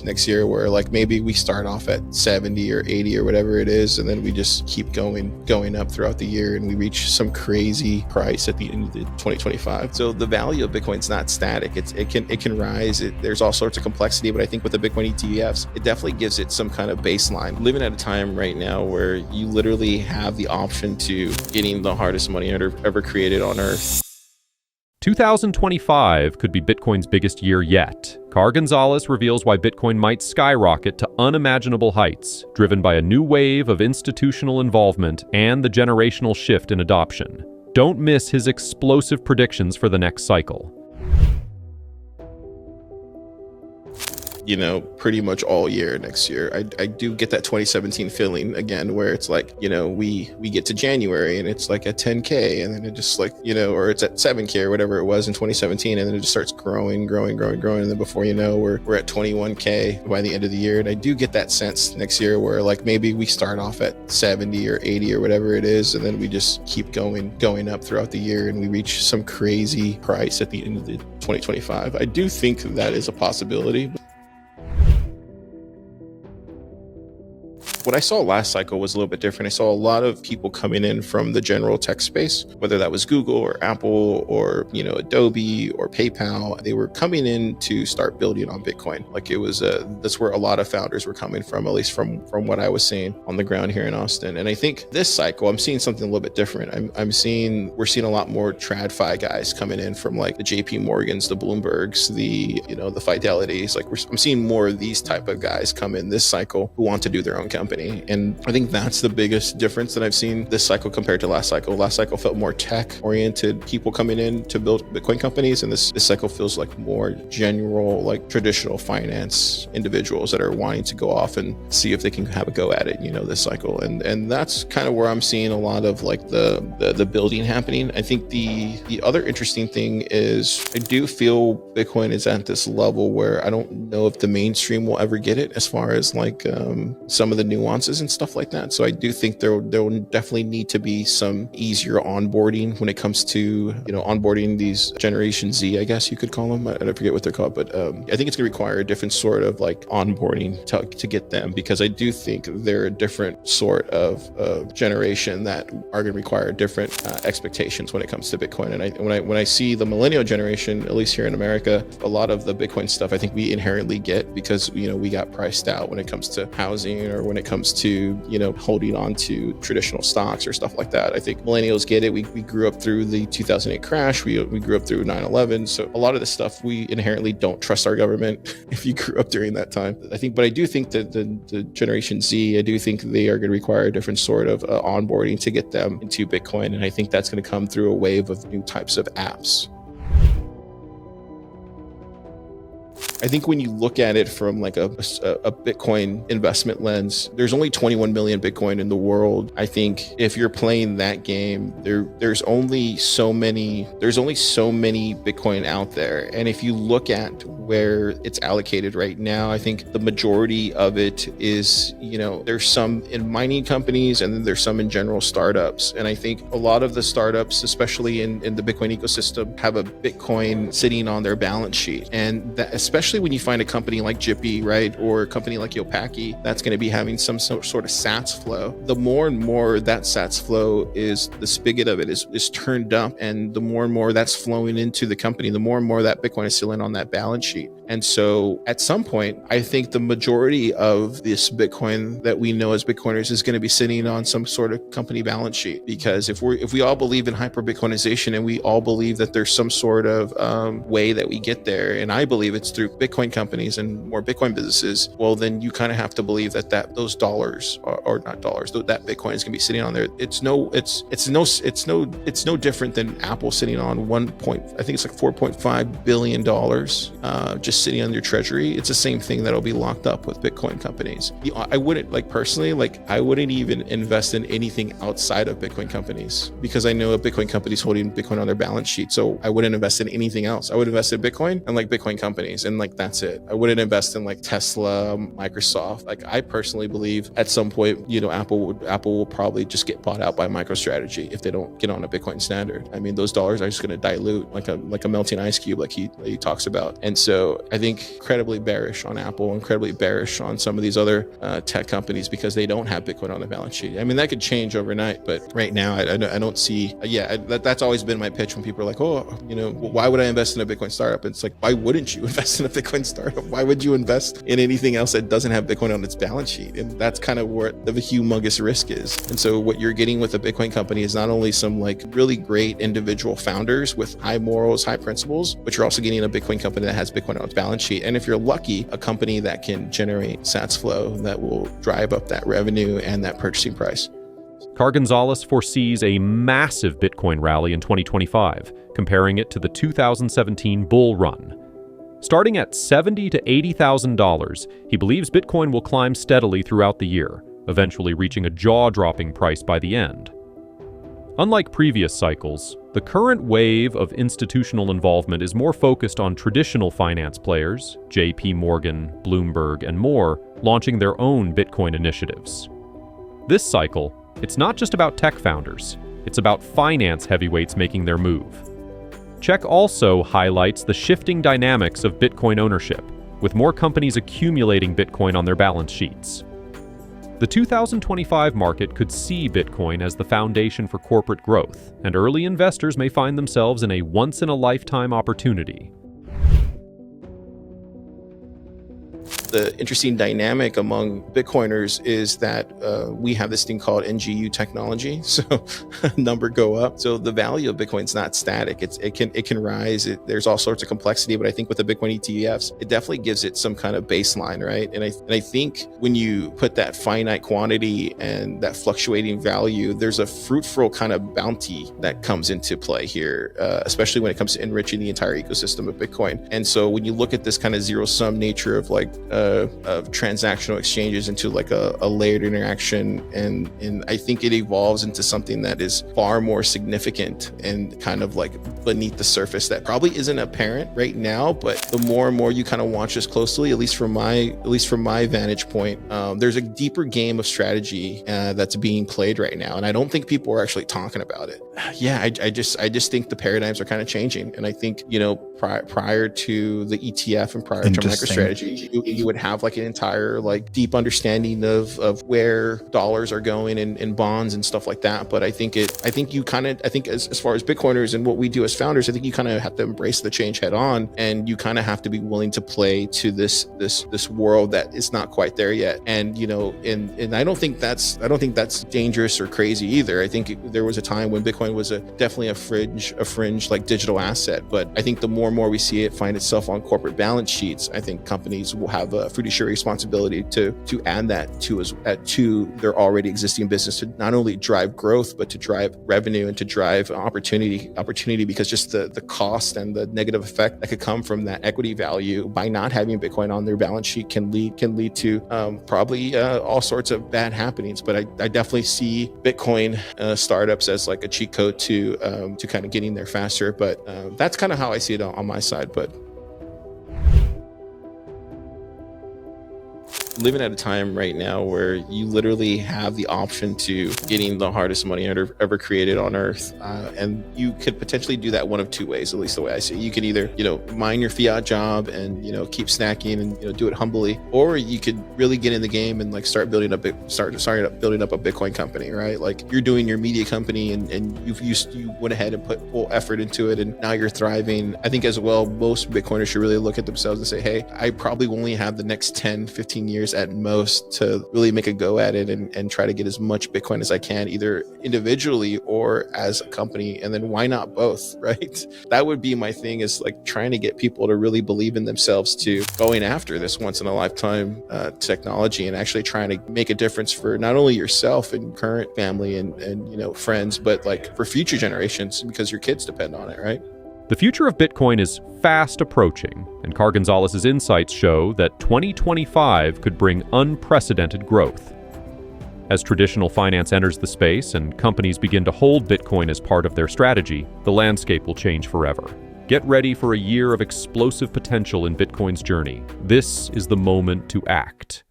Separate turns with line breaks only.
next year where like maybe we start off at 70 or 80 or whatever it is, and then we just keep going up throughout the year, and we reach some crazy price at the end of 2025. So the value of Bitcoin's not static. It can rise. There's all sorts of complexity, but I think with the Bitcoin ETFs, it definitely gives it some kind of baseline. Living at a time right now where you literally have the option to getting the hardest money ever created on earth.
2025 could be Bitcoin's biggest year yet. Car Gonzalez reveals why Bitcoin might skyrocket to unimaginable heights, driven by a new wave of institutional involvement and the generational shift in adoption. Don't miss his explosive predictions for the next cycle.
Pretty much all year next year. I do get that 2017 feeling again, where it's like, we get to January and it's like at 10K, and then it just like, or it's at 7K or whatever it was in 2017, and then it just starts growing. And then before you know, we're at 21K by the end of the year. And I do get that sense next year where like maybe we start off at 70 or 80 or whatever it is, and then we just keep going up throughout the year, and we reach some crazy price at the end of 2025. I do think that is a possibility. What I saw last cycle was a little bit different. I saw a lot of people coming in from the general tech space, whether that was Google or Apple or, Adobe or PayPal. They were coming in to start building on Bitcoin. Like it was, that's where a lot of founders were coming from, at least from what I was seeing on the ground here in Austin. And I think this cycle, I'm seeing something a little bit different. We're seeing a lot more TradFi guys coming in from like the JP Morgans, the Bloombergs, the Fidelities. Like I'm seeing more of these type of guys come in this cycle who want to do their own company. And I think that's the biggest difference that I've seen this cycle compared to last cycle. Last cycle felt more tech-oriented people coming in to build Bitcoin companies, and this cycle feels like more general, like traditional finance individuals that are wanting to go off and see if they can have a go at it, this cycle. And that's kind of where I'm seeing a lot of like the building happening. I think the other interesting thing is I do feel Bitcoin is at this level where I don't know if the mainstream will ever get it as far as like some of the nuances and stuff like that. So I do think there will definitely need to be some easier onboarding when it comes to, onboarding these Generation Z, I guess you could call them. I forget what they're called, but I think it's going to require a different sort of like onboarding to get them, because I do think they're a different sort of generation that are going to require different expectations when it comes to Bitcoin. And when I see the millennial generation, at least here in America, a lot of the Bitcoin stuff I think we inherently get because, we got priced out when it comes to housing or when it comes to, holding on to traditional stocks or stuff like that. I think millennials get it. We grew up through the 2008 crash. We grew up through 9/11. So a lot of the stuff we inherently don't trust our government if you grew up during that time. But I do think that the Generation Z, I do think they are going to require a different sort of onboarding to get them into Bitcoin. And I think that's going to come through a wave of new types of apps. I think when you look at it from like a Bitcoin investment lens, there's only 21 million Bitcoin in the world. I think if you're playing that game, there's only so many Bitcoin out there. And if you look at where it's allocated right now, I think the majority of it is, there's some in mining companies and then there's some in general startups. And I think a lot of the startups, especially in the Bitcoin ecosystem, have a Bitcoin sitting on their balance sheet. And that, especially when you find a company like Jippy, right, or a company like Yopaki that's going to be having some sort of sats flow, the more and more that sats flow is, the spigot of it is turned up, and the more and more that's flowing into the company, the more and more that Bitcoin is sitting on that balance sheet. And so at some point, I think the majority of this Bitcoin that we know as Bitcoiners is going to be sitting on some sort of company balance sheet. Because if we all believe in hyper Bitcoinization and we all believe that there's some sort of way that we get there, and I believe it's through Bitcoin companies and more Bitcoin businesses, well, then you kind of have to believe that those dollars or not dollars, that Bitcoin is going to be sitting on there. It's no different than Apple sitting on I think it's like $4.5 billion just sitting on your treasury. It's the same thing that'll be locked up with Bitcoin companies. I wouldn't, I wouldn't even invest in anything outside of Bitcoin companies, because I know a Bitcoin company is holding Bitcoin on their balance sheet. So I wouldn't invest in anything else. I would invest in Bitcoin and like Bitcoin companies, and like that's it. I wouldn't invest in like Tesla, Microsoft. Like I personally believe at some point, Apple will probably just get bought out by MicroStrategy if they don't get on a Bitcoin standard. I mean, those dollars are just going to dilute like a melting ice cube, like he talks about. And so I think incredibly bearish on Apple, incredibly bearish on some of these other tech companies because they don't have Bitcoin on their balance sheet. I mean, that could change overnight, but right now I don't see. That's always been my pitch when people are like, oh, why would I invest in a Bitcoin startup? And it's like, why wouldn't you invest in a Bitcoin startup? Why would you invest in anything else that doesn't have Bitcoin on its balance sheet? And that's kind of where the humongous risk is. And so what you're getting with a Bitcoin company is not only some like really great individual founders with high morals, high principles, but you're also getting a Bitcoin company that has Bitcoin on its balance sheet. And if you're lucky, a company that can generate sats flow that will drive up that revenue and that purchasing price.
Car Gonzalez foresees a massive Bitcoin rally in 2025, comparing it to the 2017 bull run. Starting at $70,000 to $80,000, he believes Bitcoin will climb steadily throughout the year, eventually reaching a jaw-dropping price by the end. Unlike previous cycles, the current wave of institutional involvement is more focused on traditional finance players, JP Morgan, Bloomberg, and more, launching their own Bitcoin initiatives. This cycle, it's not just about tech founders, it's about finance heavyweights making their move. Check also highlights the shifting dynamics of Bitcoin ownership, with more companies accumulating Bitcoin on their balance sheets. The 2025 market could see Bitcoin as the foundation for corporate growth, and early investors may find themselves in a once-in-a-lifetime opportunity.
The interesting dynamic among Bitcoiners is that we have this thing called NGU technology. So number go up. So the value of Bitcoin's not static. It can rise. There's all sorts of complexity, but I think with the Bitcoin ETFs, it definitely gives it some kind of baseline, right? And I think when you put that finite quantity and that fluctuating value, there's a fruitful kind of bounty that comes into play here, especially when it comes to enriching the entire ecosystem of Bitcoin. And so when you look at this kind of zero sum nature of like of transactional exchanges into like a layered interaction, and I think it evolves into something that is far more significant and kind of like beneath the surface that probably isn't apparent right now, but the more and more you kind of watch this closely, at least from my vantage point, there's a deeper game of strategy that's being played right now, and I don't think people are actually talking about it. Yeah, I just think the paradigms are kind of changing, and I think prior to the ETF and prior to MicroStrategy, you would have like an entire like deep understanding of where dollars are going in bonds and stuff like that. But I think as far as Bitcoiners and what we do as founders, I think you kind of have to embrace the change head on, and you kind of have to be willing to play to this world that is not quite there yet. And and I don't think that's dangerous or crazy either. I think there was a time when Bitcoin was definitely a fringe like digital asset, but I think the more and more we see it find itself on corporate balance sheets, I think companies will have a fiduciary responsibility to add that to their already existing business, to not only drive growth but to drive revenue and to drive opportunity because just the cost and the negative effect that could come from that equity value by not having Bitcoin on their balance sheet can lead to probably all sorts of bad happenings. But I definitely see Bitcoin startups as like a cheat code to kind of getting there faster. But that's kind of how I see it on my side. But living at a time right now where you literally have the option to getting the hardest money ever created on earth, and you could potentially do that one of two ways, at least the way I see it. You could either mind your fiat job and keep snacking and do it humbly, or you could really get in the game and like start building up a Bitcoin company, right? Like you're doing your media company and you went ahead and put full effort into it, and now you're thriving. I think as well, most Bitcoiners should really look at themselves and say, hey, I probably only have the next 10-15 years at most to really make a go at it and try to get as much Bitcoin as I can, either individually or as a company. And then why not both, right? That would be my thing, is like trying to get people to really believe in themselves to going after this once in a lifetime technology and actually trying to make a difference for not only yourself and current family and friends, but like for future generations, because your kids depend on it, right?
The future of Bitcoin is fast approaching, and Car Gonzalez's insights show that 2025 could bring unprecedented growth. As traditional finance enters the space and companies begin to hold Bitcoin as part of their strategy, the landscape will change forever. Get ready for a year of explosive potential in Bitcoin's journey. This is the moment to act.